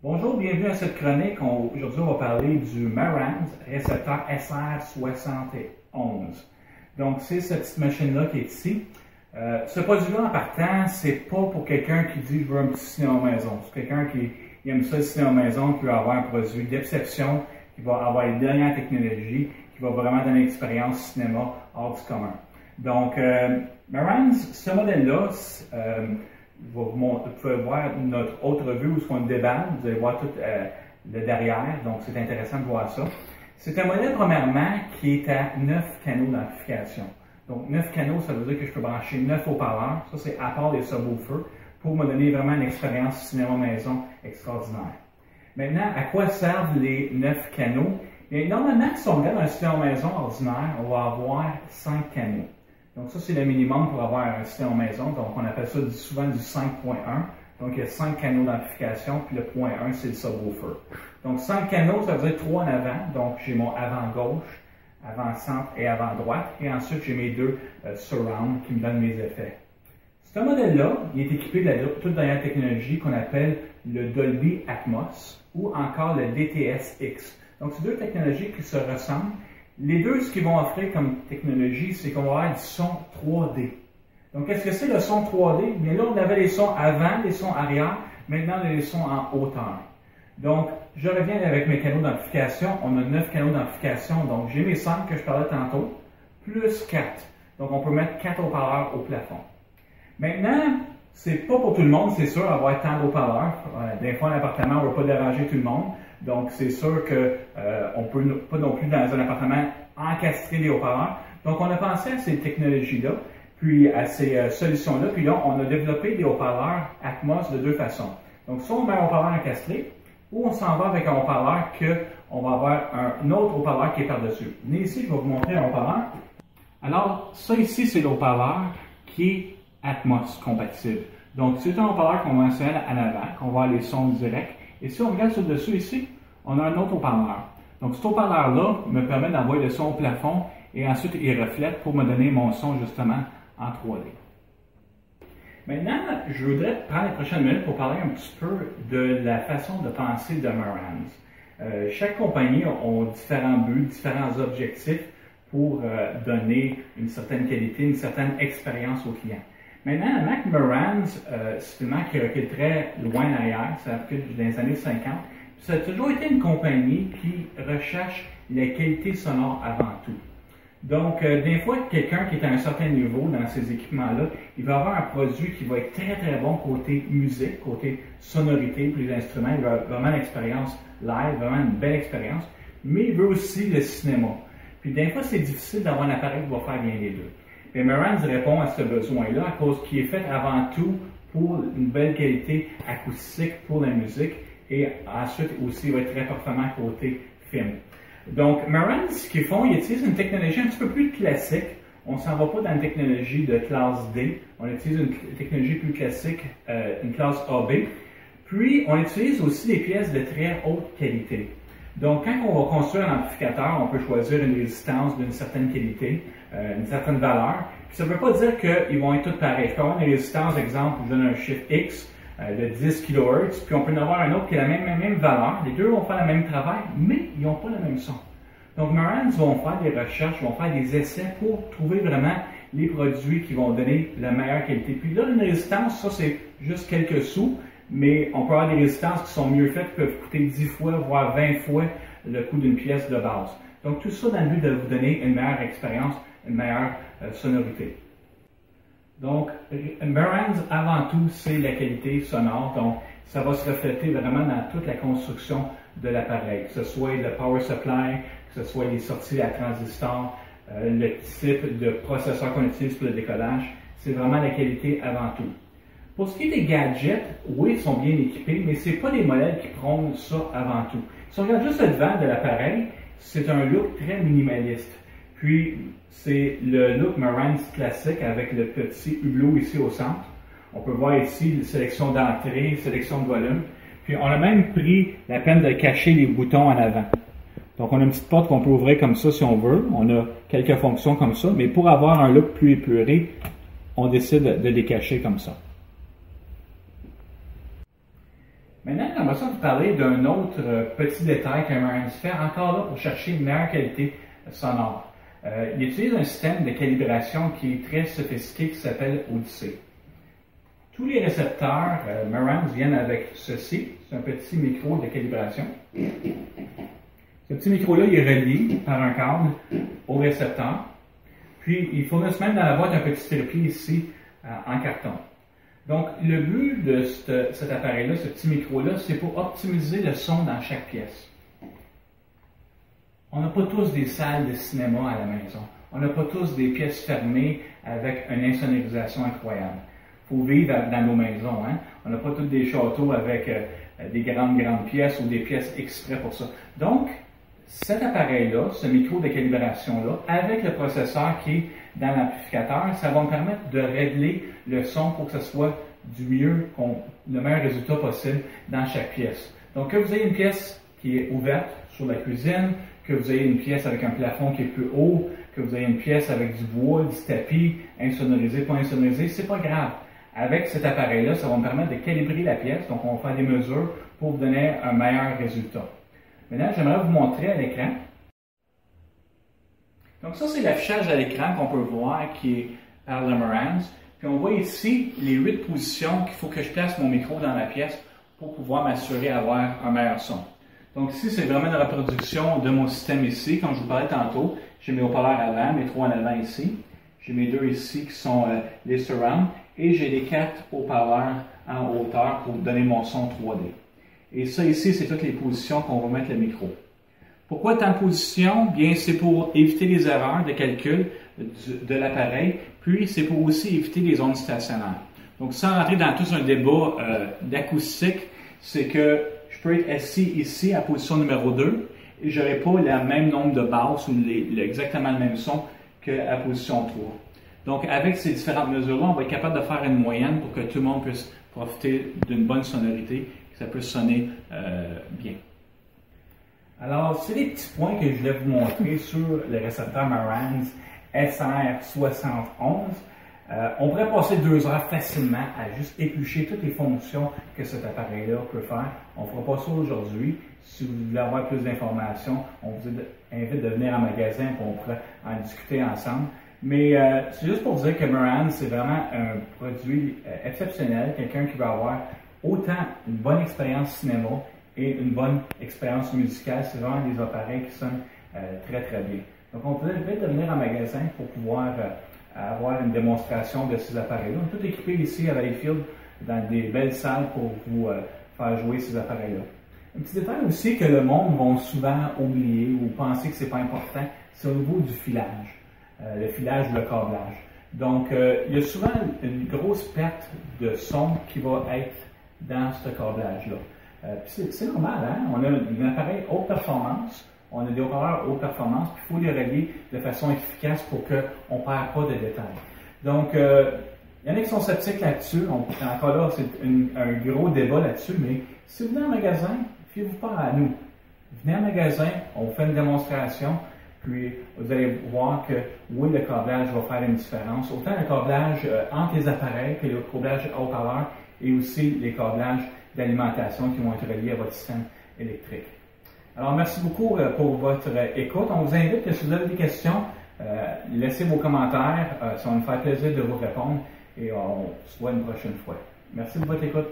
Bonjour, bienvenue à cette chronique. Aujourd'hui, on va parler du Marantz récepteur SR71. Donc, c'est cette petite machine-là qui est ici. Ce produit-là, en partant, c'est pas pour quelqu'un qui dit « je veux un petit cinéma maison ». C'est quelqu'un qui aime ça, le cinéma maison, qui veut avoir un produit d'exception, qui va avoir les dernières technologies, qui va vraiment donner une expérience cinéma hors du commun. Donc, Marantz, ce modèle-là, vous pouvez voir notre autre vue où on déballe, vous allez voir tout le derrière, donc c'est intéressant de voir ça. C'est un modèle, premièrement, qui est à 9 canaux d'amplification. Donc 9 canaux, ça veut dire que je peux brancher 9 haut-parleurs, ça c'est à part les subwoofers, pour me donner vraiment une expérience cinéma maison extraordinaire. Maintenant, à quoi servent les 9 canaux? Bien, normalement, si on regarde un cinéma maison ordinaire, on va avoir 5 canaux. Donc ça, c'est le minimum pour avoir un système maison. Donc on appelle ça souvent du 5.1. Donc il y a 5 canaux d'amplification, puis le point 1, c'est le subwoofer. Donc 5 canaux, ça veut dire 3 en avant. Donc j'ai mon avant gauche, avant centre et avant droite. Et ensuite, j'ai mes deux surround qui me donnent mes effets. Ce modèle-là, il est équipé de la toute dernière technologie qu'on appelle le Dolby Atmos ou encore le DTS-X. Donc c'est deux technologies qui se ressemblent. Les deux, ce qu'ils vont offrir comme technologie, c'est qu'on va avoir du son 3D. Donc, qu'est-ce que c'est le son 3D? Bien là, on avait les sons avant, les sons arrière. Maintenant, on a les sons en hauteur. Donc, je reviens avec mes canaux d'amplification. On a 9 canaux d'amplification. Donc, j'ai mes 5 que je parlais tantôt, plus 4. Donc, on peut mettre 4 haut-parleurs au plafond. Maintenant, c'est pas pour tout le monde, c'est sûr, avoir tant d'haut-parleurs. Des fois, un appartement, on ne veut pas déranger tout le monde. Donc, c'est sûr qu'on ne peut pas non plus, dans un appartement, encastrer les haut-parleurs. Donc, on a pensé à ces technologies-là, puis à ces solutions-là. Puis là, on a développé des haut-parleurs Atmos de deux façons. Donc, soit on met un haut-parleur encastré, ou on s'en va avec un haut-parleur qu'on va avoir un autre haut-parleur qui est par-dessus. Venez ici, je vais vous montrer un haut-parleur. Alors, ça ici, c'est le haut-parleur qui est Atmos compatible. Donc, c'est un haut-parleur conventionnel en avant, qu'on va avoir les sons directs. Et si on regarde sur le dessus ici, on a un autre haut-parleur. Donc, cet haut-parleur-là me permet d'envoyer le son au plafond et ensuite il reflète pour me donner mon son justement en 3D. Maintenant, je voudrais prendre les prochaines minutes pour parler un petit peu de la façon de penser de Marantz. Chaque compagnie a différents buts, différents objectifs pour donner une certaine qualité, une certaine expérience au client. Maintenant, Mac Marantz, c'est une marque qui recule très loin derrière, ça recule dans les années 50. Ça a toujours été une compagnie qui recherche la qualité sonore avant tout. Donc, des fois, quelqu'un qui est à un certain niveau dans ces équipements-là, il va avoir un produit qui va être très très bon côté musique, côté sonorité pour les instruments. Il va avoir vraiment une expérience live, vraiment une belle expérience, mais il veut aussi le cinéma. Puis des fois, c'est difficile d'avoir un appareil qui va faire bien les deux. Et Marantz répond à ce besoin-là à cause qu'il est fait avant tout pour une belle qualité acoustique pour la musique et ensuite aussi il va être très performant côté film. Donc Marantz, ce qu'ils font, ils utilisent une technologie un petit peu plus classique. On ne s'en va pas dans une technologie de classe D. On utilise une technologie plus classique, une classe AB. Puis on utilise aussi des pièces de très haute qualité. Donc, quand on va construire un amplificateur, on peut choisir une résistance d'une certaine qualité, une certaine valeur. Puis ça ne veut pas dire qu'ils vont être tous pareils. Je peux avoir une résistance, exemple, je donne un chiffre X de 10 kHz, puis on peut en avoir un autre qui a la même valeur. Les deux vont faire le même travail, mais ils n'ont pas le même son. Donc, Marantz vont faire des recherches, vont faire des essais pour trouver vraiment les produits qui vont donner la meilleure qualité. Puis là, une résistance, ça c'est juste quelques sous. Mais on peut avoir des résistances qui sont mieux faites, qui peuvent coûter 10 fois, voire 20 fois le coût d'une pièce de base. Donc tout ça dans le but de vous donner une meilleure expérience, une meilleure sonorité. Donc Marantz, avant tout, c'est la qualité sonore. Donc ça va se refléter vraiment dans toute la construction de l'appareil, que ce soit le power supply, que ce soit les sorties à transistor, le type de processeur qu'on utilise pour le décollage. C'est vraiment la qualité avant tout. Pour ce qui est des gadgets, oui, ils sont bien équipés, mais ce n'est pas des modèles qui prônent ça avant tout. Si on regarde juste le devant de l'appareil, c'est un look très minimaliste. Puis, c'est le look Marantz classique avec le petit hublot ici au centre. On peut voir ici la sélection d'entrée, sélection de volume. Puis, on a même pris la peine de cacher les boutons en avant. Donc, on a une petite porte qu'on peut ouvrir comme ça si on veut. On a quelques fonctions comme ça, mais pour avoir un look plus épuré, on décide de les cacher comme ça. Maintenant, j'aimerais ça vous parler d'un autre petit détail que Marantz fait, encore là pour chercher une meilleure qualité sonore. Il utilise un système de calibration qui est très sophistiqué qui s'appelle Odyssey. Tous les récepteurs Marantz viennent avec ceci, c'est un petit micro de calibration. Ce petit micro-là, il est relié par un câble au récepteur. Puis, il fournissent même dans la boîte un petit trépied ici en carton. Donc, le but de cet appareil-là, ce petit micro-là, c'est pour optimiser le son dans chaque pièce. On n'a pas tous des salles de cinéma à la maison. On n'a pas tous des pièces fermées avec une insonorisation incroyable. Il faut vivre dans nos maisons. Hein? On n'a pas tous des châteaux avec des grandes pièces ou des pièces exprès pour ça. Donc, cet appareil-là, ce micro de calibration-là, avec le processeur qui est dans l'amplificateur, ça va me permettre de régler le son pour que ce soit du mieux, le meilleur résultat possible dans chaque pièce. Donc, que vous ayez une pièce qui est ouverte sur la cuisine, que vous ayez une pièce avec un plafond qui est plus haut, que vous ayez une pièce avec du bois, du tapis, insonorisé, pas insonorisé, c'est pas grave. Avec cet appareil-là, ça va me permettre de calibrer la pièce, donc on va faire des mesures pour vous donner un meilleur résultat. Maintenant, j'aimerais vous montrer à l'écran. Donc ça, c'est l'affichage à l'écran qu'on peut voir qui est par le Marantz. Puis on voit ici les 8 positions qu'il faut que je place mon micro dans la pièce pour pouvoir m'assurer d'avoir un meilleur son. Donc ici, c'est vraiment une reproduction de mon système ici. Comme je vous parlais tantôt, j'ai mes haut-parleurs avant, mes 3 en avant ici. J'ai mes 2 ici qui sont les surround. Et j'ai les 4 haut-parleurs en hauteur pour donner mon son 3D. Et ça ici, c'est toutes les positions qu'on va mettre le micro. Pourquoi tant de positions? Bien, c'est pour éviter les erreurs de calcul de l'appareil, puis c'est pour aussi éviter les ondes stationnaires. Donc, sans rentrer dans tout un débat d'acoustique, c'est que je peux être assis ici à position numéro 2 et je n'aurai pas le même nombre de basses ou exactement le même son qu'à position 3. Donc, avec ces différentes mesures-là, on va être capable de faire une moyenne pour que tout le monde puisse profiter d'une bonne sonorité, que ça puisse sonner bien. Alors, c'est des petits points que je voulais vous montrer sur le récepteur Marantz SR71. On pourrait passer 2 heures facilement à juste éplucher toutes les fonctions que cet appareil-là peut faire. On ne fera pas ça aujourd'hui. Si vous voulez avoir plus d'informations, on vous invite de venir en magasin pour on pourra en discuter ensemble. Mais c'est juste pour dire que Marantz, c'est vraiment un produit exceptionnel, quelqu'un qui va avoir autant une bonne expérience cinéma et une bonne expérience musicale. C'est vraiment des appareils qui sonnent très très bien. Donc on vous invite de venir en magasin pour pouvoir avoir une démonstration de ces appareils-là. On est tout équipé ici à Valleyfield dans des belles salles pour vous faire jouer ces appareils-là. Un petit détail aussi que le monde va souvent oublier ou penser que c'est pas important, c'est au niveau du filage. Le filage ou le câblage. Donc, il y a souvent une grosse perte de son qui va être dans ce câblage-là. C'est normal, hein? On a un appareil haute performance, on a des haut-parleurs haute performance, puis il faut les relier de façon efficace pour qu'on ne perd pas de détails. Donc, il y en a qui sont sceptiques là-dessus. Encore là, c'est un gros débat là-dessus, mais si vous venez en magasin, fiez-vous pas à nous. Venez en magasin, on fait une démonstration, puis vous allez voir que oui, le câblage va faire une différence. Autant le câblage entre les appareils que le câblage haut-parleur et aussi les câblages d'alimentation qui vont être reliés à votre système électrique. Alors, merci beaucoup pour votre écoute. On vous invite que si vous avez des questions, laissez vos commentaires. Ça va nous faire plaisir de vous répondre et on se voit une prochaine fois. Merci de votre écoute.